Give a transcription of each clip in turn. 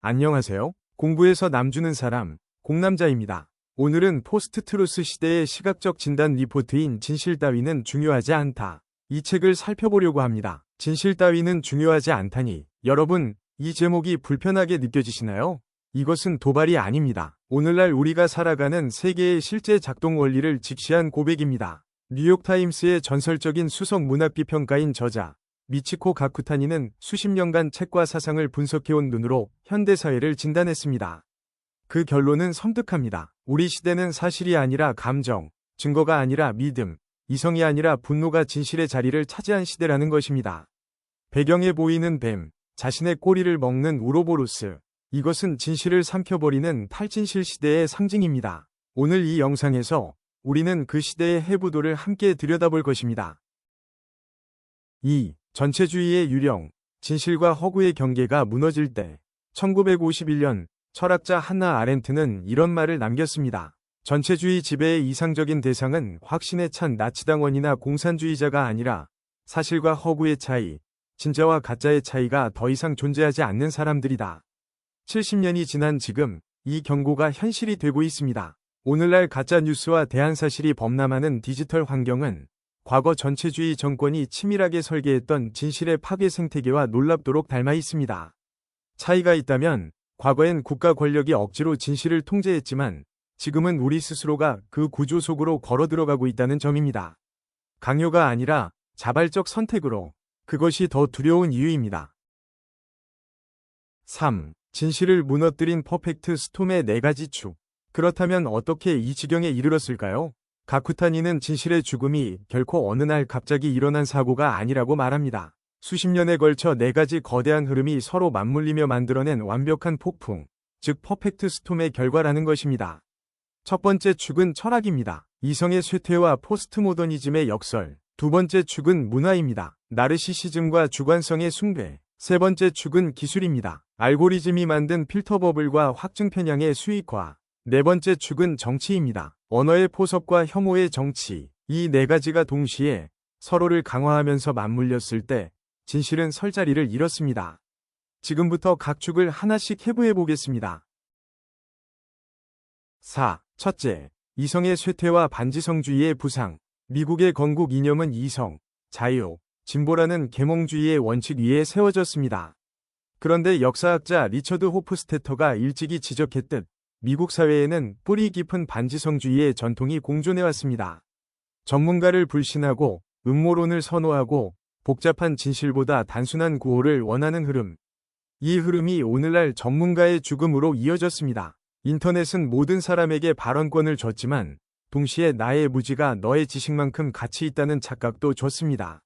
안녕하세요. 공부에서 남 주는 사람, 공남자입니다. 오늘은 포스트 트루스 시대의 시각적 진단 리포트인 진실 따위는 중요하지 않다. 이 책을 살펴보려고 합니다. 진실 따위는 중요하지 않다니, 여러분, 이 제목이 불편하게 느껴지시나요? 이것은 도발이 아닙니다. 오늘날 우리가 살아가는 세계의 실제 작동 원리를 직시한 고백입니다. 뉴욕타임스의 전설적인 수석 문학비평가인 저자 미치코 가쿠타니는 수십 년간 책과 사상을 분석해온 눈으로 현대사회를 진단했습니다. 그 결론은 섬뜩합니다. 우리 시대는 사실이 아니라 감정, 증거가 아니라 믿음, 이성이 아니라 분노가 진실의 자리를 차지한 시대라는 것입니다. 배경에 보이는 뱀, 자신의 꼬리를 먹는 우로보로스, 이것은 진실을 삼켜버리는 탈진실 시대의 상징입니다. 오늘 이 영상에서 우리는 그 시대의 해부도를 함께 들여다볼 것입니다. 2. 전체주의의 유령, 진실과 허구의 경계가 무너질 때 1951년 철학자 한나 아렌트는 이런 말을 남겼습니다. 전체주의 지배의 이상적인 대상은 확신에 찬 나치당원이나 공산주의자가 아니라 사실과 허구의 차이, 진짜와 가짜의 차이가 더 이상 존재하지 않는 사람들이다. 70년이 지난 지금 이 경고가 현실이 되고 있습니다. 오늘날 가짜뉴스와 대한사실이 범람하는 디지털 환경은 과거 전체주의 정권이 치밀하게 설계했던 진실의 파괴 생태계와 놀랍도록 닮아 있습니다. 차이가 있다면 과거엔 국가 권력이 억지로 진실을 통제했지만 지금은 우리 스스로가 그 구조 속으로 걸어 들어가고 있다는 점입니다. 강요가 아니라 자발적 선택으로. 그것이 더 두려운 이유입니다. 3. 진실을 무너뜨린 퍼펙트 스톰의 4가지 축. 그렇다면 어떻게 이 지경에 이르렀을까요? 가쿠타니는 진실의 죽음이 결코 어느 날 갑자기 일어난 사고가 아니라고 말합니다. 수십 년에 걸쳐 4가지 거대한 흐름이 서로 맞물리며 만들어낸 완벽한 폭풍, 즉 퍼펙트 스톰의 결과라는 것입니다. 첫 번째 축은 철학입니다. 이성의 쇠퇴와 포스트모더니즘의 역설. 두 번째 축은 문화입니다. 나르시시즘과 주관성의 숭배. 세 번째 축은 기술입니다. 알고리즘이 만든 필터 버블과 확증 편향의 수익화. 네 번째 축은 정치입니다. 언어의 포섭과 혐오의 정치. 이 4가지가 동시에 서로를 강화하면서 맞물렸을 때 진실은 설 자리를 잃었습니다. 지금부터 각 축을 하나씩 해부해 보겠습니다. 4. 첫째, 이성의 쇠퇴와 반지성주의의 부상. 미국의 건국 이념은 이성, 자유, 진보라는 계몽주의의 원칙 위에 세워졌습니다. 그런데 역사학자 리처드 호프스테터가 일찍이 지적했듯 미국 사회에는 뿌리 깊은 반지성주의의 전통이 공존해왔습니다. 전문가를 불신하고 음모론을 선호하고 복잡한 진실보다 단순한 구호를 원하는 흐름. 이 흐름이 오늘날 전문가의 죽음으로 이어졌습니다. 인터넷은 모든 사람에게 발언권을 줬지만 동시에 나의 무지가 너의 지식만큼 가치 있다는 착각도 줬습니다.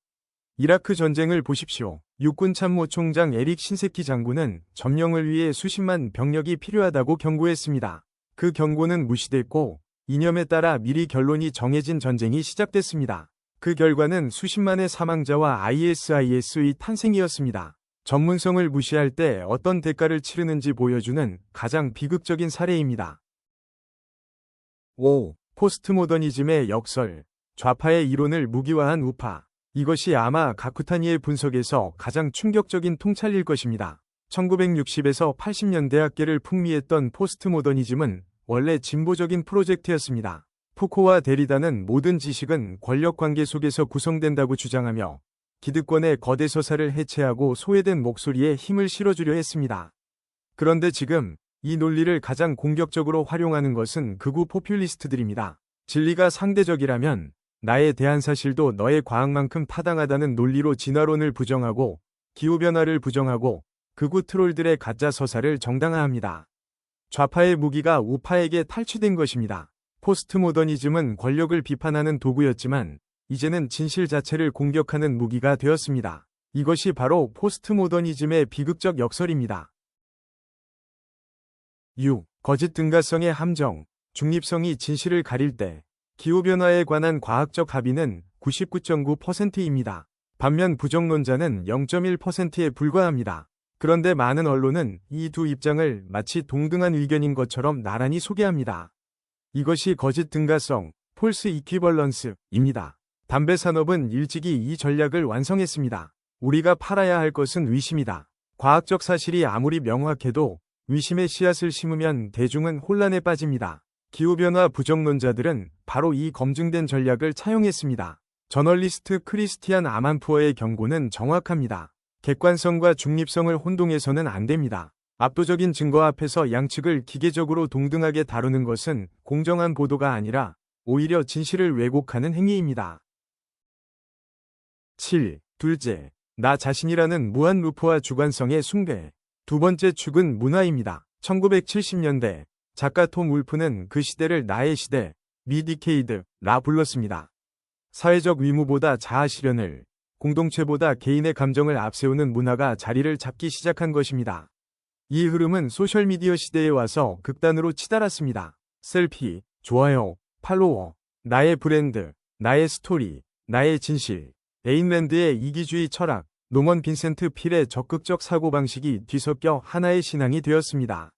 이라크 전쟁을 보십시오. 육군 참모총장 에릭 신세키 장군은 점령을 위해 수십만 병력이 필요하다고 경고했습니다. 그 경고는 무시됐고 이념에 따라 미리 결론이 정해진 전쟁이 시작됐습니다. 그 결과는 수십만의 사망자와 ISIS의 탄생이었습니다. 전문성을 무시할 때 어떤 대가를 치르는지 보여주는 가장 비극적인 사례입니다. 5. 포스트모더니즘의 역설. 좌파의 이론을 무기화한 우파. 이것이 아마 가쿠타니의 분석에서 가장 충격적인 통찰일 것입니다. 1960에서 80년대 학계를 풍미했던 포스트모더니즘은 원래 진보적인 프로젝트였습니다. 푸코와 데리다는 모든 지식은 권력관계 속에서 구성된다고 주장하며 기득권의 거대 서사를 해체하고 소외된 목소리에 힘을 실어주려 했습니다. 그런데 지금 이 논리를 가장 공격적으로 활용하는 것은 극우 포퓰리스트들입니다. 진리가 상대적이라면 나에 대한 사실도 너의 과학만큼 타당하다는 논리로 진화론을 부정하고 기후변화를 부정하고 극우 트롤들의 가짜 서사를 정당화합니다. 좌파의 무기가 우파에게 탈취된 것입니다. 포스트모더니즘은 권력을 비판하는 도구였지만 이제는 진실 자체를 공격하는 무기가 되었습니다. 이것이 바로 포스트모더니즘의 비극적 역설입니다. 6. 거짓 등가성의 함정. 중립성이 진실을 가릴 때 기후변화에 관한 과학적 합의는 99.9%입니다. 반면 부정론자는 0.1%에 불과합니다. 그런데 많은 언론은 이 두 입장을 마치 동등한 의견인 것처럼 나란히 소개합니다. 이것이 거짓 등가성, 폴스 이퀴벌런스입니다. 담배 산업은 일찍이 이 전략을 완성했습니다. 우리가 팔아야 할 것은 의심이다. 과학적 사실이 아무리 명확해도 위심의 씨앗을 심으면 대중은 혼란에 빠집니다. 기후변화 부정론자들은 바로 이 검증된 전략을 차용했습니다. 저널리스트 크리스티안 아만푸어의 경고는 정확합니다. 객관성과 중립성을 혼동해서는 안 됩니다. 압도적인 증거 앞에서 양측을 기계적으로 동등하게 다루는 것은 공정한 보도가 아니라 오히려 진실을 왜곡하는 행위입니다. 7. 둘째, 나 자신이라는 무한 루프와 주관성의 숭배. 두 번째 축은 문화입니다. 1970년대 작가 톰 울프는 그 시대를 나의 시대, 미디케이드라 불렀습니다. 사회적 위무보다 자아 실현을, 공동체보다 개인의 감정을 앞세우는 문화가 자리를 잡기 시작한 것입니다. 이 흐름은 소셜미디어 시대에 와서 극단으로 치달았습니다. 셀피, 좋아요, 팔로워, 나의 브랜드, 나의 스토리, 나의 진실. 에인랜드의 이기주의 철학, 노먼 빈센트 필의 적극적 사고방식이 뒤섞여 하나의 신앙이 되었습니다.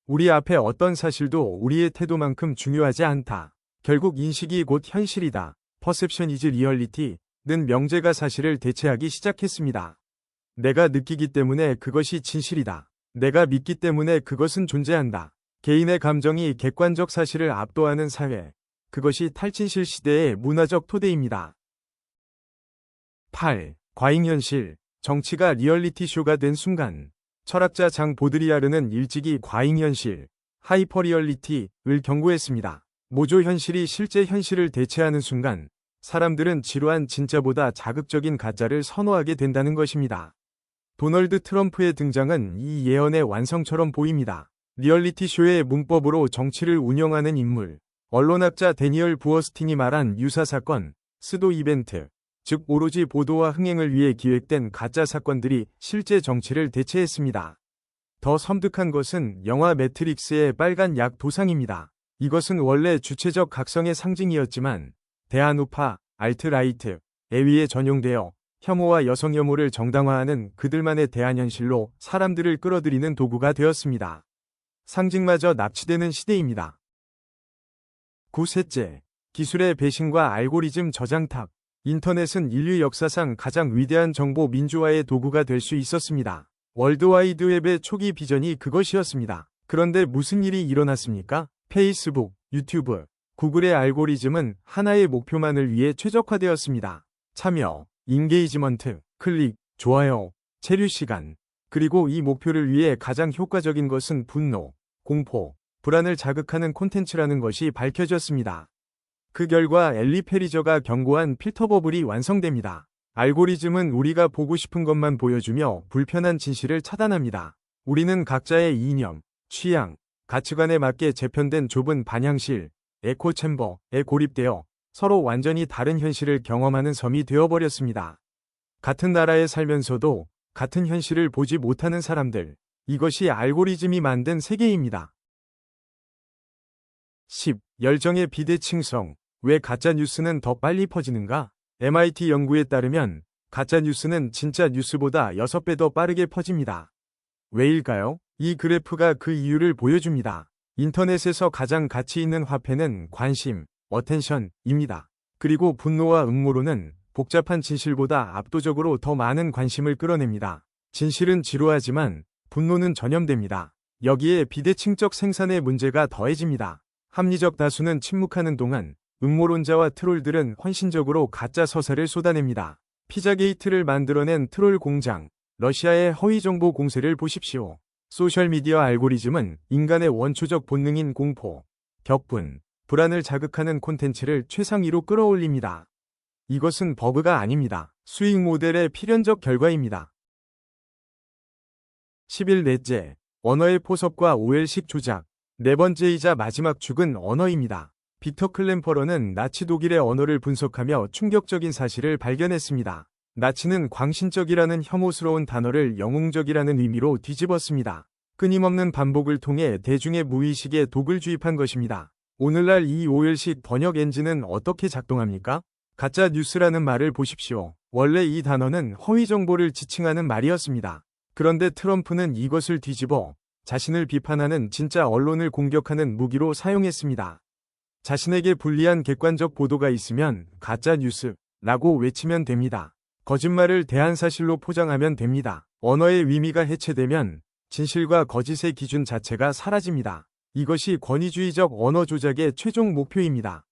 우리 앞에 어떤 사실도 우리의 태도만큼 중요하지 않다. 결국 인식이 곧 현실이다. Perception is reality 는 명제가 사실을 대체하기 시작했습니다. 내가 느끼기 때문에 그것이 진실이다. 내가 믿기 때문에 그것은 존재한다. 개인의 감정이 객관적 사실을 압도하는 사회. 그것이 탈진실 시대의 문화적 토대입니다. 8. 과잉현실. 정치가 리얼리티쇼가 된 순간. 철학자 장 보드리아르는 일찍이 과잉현실, 하이퍼리얼리티를 경고했습니다. 모조 현실이 실제 현실을 대체하는 순간 사람들은 지루한 진짜보다 자극적인 가짜를 선호하게 된다는 것입니다. 도널드 트럼프의 등장은 이 예언의 완성처럼 보입니다. 리얼리티쇼의 문법으로 정치를 운영하는 인물, 언론학자 데니얼 부어스틴이 말한 유사사건, 스도 이벤트, 즉 오로지 보도와 흥행을 위해 기획된 가짜 사건들이 실제 정치를 대체했습니다. 더 섬뜩한 것은 영화 매트릭스의 빨간 약 도상입니다. 이것은 원래 주체적 각성의 상징이었지만 대한우파, 알트라이트에 의해 전용되어 혐오와 여성 혐오를 정당화하는 그들만의 대한현실로 사람들을 끌어들이는 도구가 되었습니다. 상징마저 납치되는 시대입니다. 9셋째, 기술의 배신과 알고리즘 저장탑. 인터넷은 인류 역사상 가장 위대한 정보 민주화의 도구가 될 수 있었습니다. 월드와이드웹의 초기 비전이 그것이었습니다. 그런데 무슨 일이 일어났습니까? 페이스북, 유튜브, 구글의 알고리즘은 하나의 목표만을 위해 최적화되었습니다. 참여, 인게이지먼트, 클릭, 좋아요, 체류 시간. 그리고 이 목표를 위해 가장 효과적인 것은 분노, 공포, 불안을 자극하는 콘텐츠라는 것이 밝혀졌습니다. 그 결과 엘리 페리저가 경고한 필터 버블이 완성됩니다. 알고리즘은 우리가 보고 싶은 것만 보여주며 불편한 진실을 차단합니다. 우리는 각자의 이념, 취향, 가치관에 맞게 재편된 좁은 반향실, 에코챔버에 고립되어 서로 완전히 다른 현실을 경험하는 섬이 되어버렸습니다. 같은 나라에 살면서도 같은 현실을 보지 못하는 사람들. 이것이 알고리즘이 만든 세계입니다. 10. 열정의 비대칭성. 왜 가짜뉴스는 더 빨리 퍼지는가? MIT 연구에 따르면 가짜뉴스는 진짜 뉴스보다 6배 더 빠르게 퍼집니다. 왜일까요? 이 그래프가 그 이유를 보여줍니다. 인터넷에서 가장 가치 있는 화폐는 관심, 어텐션입니다. 그리고 분노와 음모론은 복잡한 진실보다 압도적으로 더 많은 관심을 끌어냅니다. 진실은 지루하지만 분노는 전염됩니다. 여기에 비대칭적 생산의 문제가 더해집니다. 합리적 다수는 침묵하는 동안 음모론자와 트롤들은 헌신적으로 가짜 서사를 쏟아냅니다. 피자게이트를 만들어낸 트롤 공장, 러시아의 허위정보 공세를 보십시오. 소셜미디어 알고리즘은 인간의 원초적 본능인 공포, 격분, 불안을 자극하는 콘텐츠를 최상위로 끌어올립니다. 이것은 버그가 아닙니다. 수익 모델의 필연적 결과입니다. 11넷째, 언어의 포섭과 오헬식 조작. 네 번째이자 마지막 축은 언어입니다. 빅터 클램퍼러는 나치 독일의 언어를 분석하며 충격적인 사실을 발견했습니다. 나치는 광신적이라는 혐오스러운 단어를 영웅적이라는 의미로 뒤집었습니다. 끊임없는 반복을 통해 대중의 무의식에 독을 주입한 것입니다. 오늘날 이 오헬식 번역 엔진은 어떻게 작동합니까? 가짜 뉴스라는 말을 보십시오. 원래 이 단어는 허위 정보를 지칭하는 말이었습니다. 그런데 트럼프는 이것을 뒤집어 자신을 비판하는 진짜 언론을 공격하는 무기로 사용했습니다. 자신에게 불리한 객관적 보도가 있으면 가짜 뉴스라고 외치면 됩니다. 거짓말을 대한 사실로 포장하면 됩니다. 언어의 의미가 해체되면 진실과 거짓의 기준 자체가 사라집니다. 이것이 권위주의적 언어 조작의 최종 목표입니다.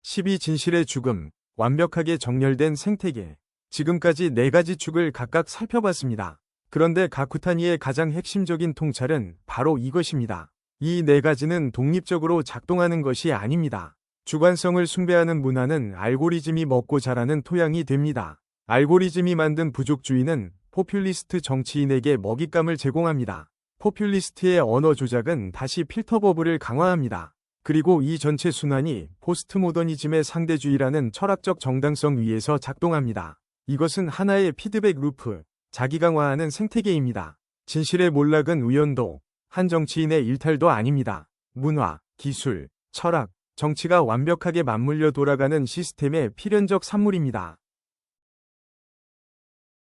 12. 진실의 죽음, 완벽하게 정렬된 생태계. 지금까지 4가지 축을 각각 살펴봤습니다. 그런데 가쿠타니의 가장 핵심적인 통찰은 바로 이것입니다. 이 4가지는 독립적으로 작동하는 것이 아닙니다. 주관성을 숭배하는 문화는 알고리즘이 먹고 자라는 토양이 됩니다. 알고리즘이 만든 부족주의는 포퓰리스트 정치인에게 먹잇감을 제공합니다. 포퓰리스트의 언어 조작은 다시 필터 버블을 강화합니다. 그리고 이 전체 순환이 포스트모더니즘의 상대주의라는 철학적 정당성 위에서 작동합니다. 이것은 하나의 피드백 루프, 자기 강화하는 생태계입니다. 진실의 몰락은 우연도, 한 정치인의 일탈도 아닙니다. 문화, 기술, 철학, 정치가 완벽하게 맞물려 돌아가는 시스템의 필연적 산물입니다.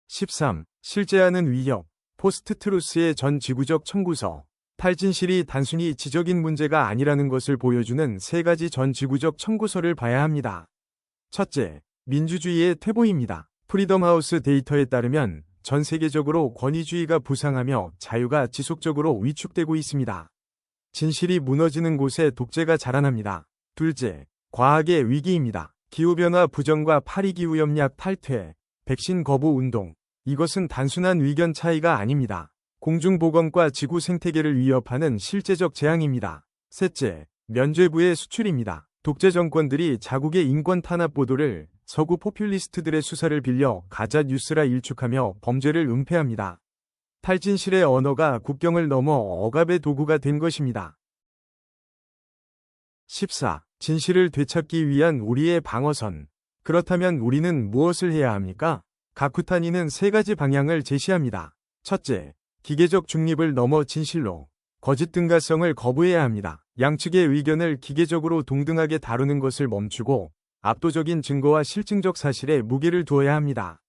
13. 실제하는 위협, 포스트-트루스의 전 지구적 청구서. 탈진실이 단순히 지적인 문제가 아니라는 것을 보여주는 3가지 전 지구적 청구서를 봐야 합니다. 첫째, 민주주의의 퇴보입니다. 프리덤하우스 데이터에 따르면 전 세계적으로 권위주의가 부상하며 자유가 지속적으로 위축되고 있습니다. 진실이 무너지는 곳에 독재가 자라납니다. 둘째, 과학의 위기입니다. 기후변화 부정과 파리기후협약 탈퇴, 백신 거부 운동. 이것은 단순한 의견 차이가 아닙니다. 공중보건과 지구 생태계를 위협하는 실제적 재앙입니다. 셋째, 면죄부의 수출입니다. 독재 정권들이 자국의 인권 탄압 보도를 서구 포퓰리스트들의 수사를 빌려 가짜 뉴스라 일축하며 범죄를 은폐합니다. 탈진실의 언어가 국경을 넘어 억압의 도구가 된 것입니다. 14. 진실을 되찾기 위한 우리의 방어선. 그렇다면 우리는 무엇을 해야 합니까? 가쿠타니는 3가지 방향을 제시합니다. 첫째, 기계적 중립을 넘어 진실로, 거짓 등가성을 거부해야 합니다. 양측의 의견을 기계적으로 동등하게 다루는 것을 멈추고 압도적인 증거와 실증적 사실에 무게를 두어야 합니다.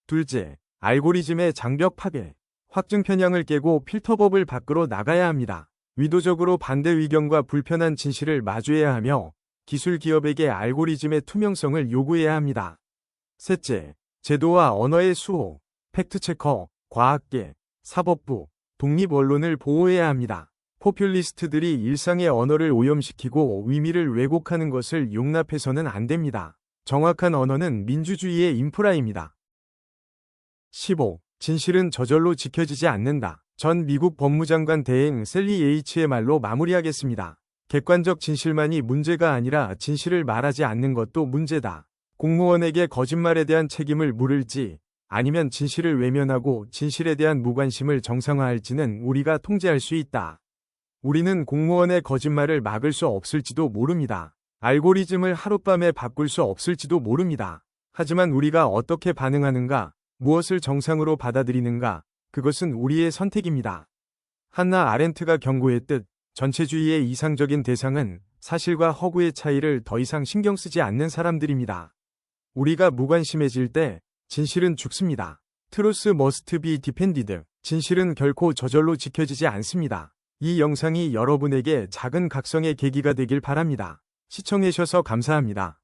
둘째, 알고리즘의 장벽 파괴, 확증 편향을 깨고 필터법을 밖으로 나가야 합니다. 의도적으로 반대 의견과 불편한 진실을 마주해야 하며 기술 기업에게 알고리즘의 투명성을 요구해야 합니다. 셋째, 제도와 언어의 수호, 팩트체커, 과학계, 사법부, 독립 언론을 보호해야 합니다. 포퓰리스트들이 일상의 언어를 오염시키고 의미를 왜곡하는 것을 용납해서는 안 됩니다. 정확한 언어는 민주주의의 인프라입니다. 15. 진실은 저절로 지켜지지 않는다. 전 미국 법무장관 대행 셀리 예이츠의 말로 마무리하겠습니다. 객관적 진실만이 문제가 아니라 진실을 말하지 않는 것도 문제다. 공무원에게 거짓말에 대한 책임을 물을지 아니면 진실을 외면하고 진실에 대한 무관심을 정상화할지는 우리가 통제할 수 있다. 우리는 공무원의 거짓말을 막을 수 없을지도 모릅니다. 알고리즘을 하룻밤에 바꿀 수 없을지도 모릅니다. 하지만 우리가 어떻게 반응하는가, 무엇을 정상으로 받아들이는가, 그것은 우리의 선택입니다. 한나 아렌트가 경고했듯 전체주의의 이상적인 대상은 사실과 허구의 차이를 더 이상 신경 쓰지 않는 사람들입니다. 우리가 무관심해질 때 진실은 죽습니다. Truth must be defended. 진실은 결코 저절로 지켜지지 않습니다. 이 영상이 여러분에게 작은 각성의 계기가 되길 바랍니다. 시청해주셔서 감사합니다.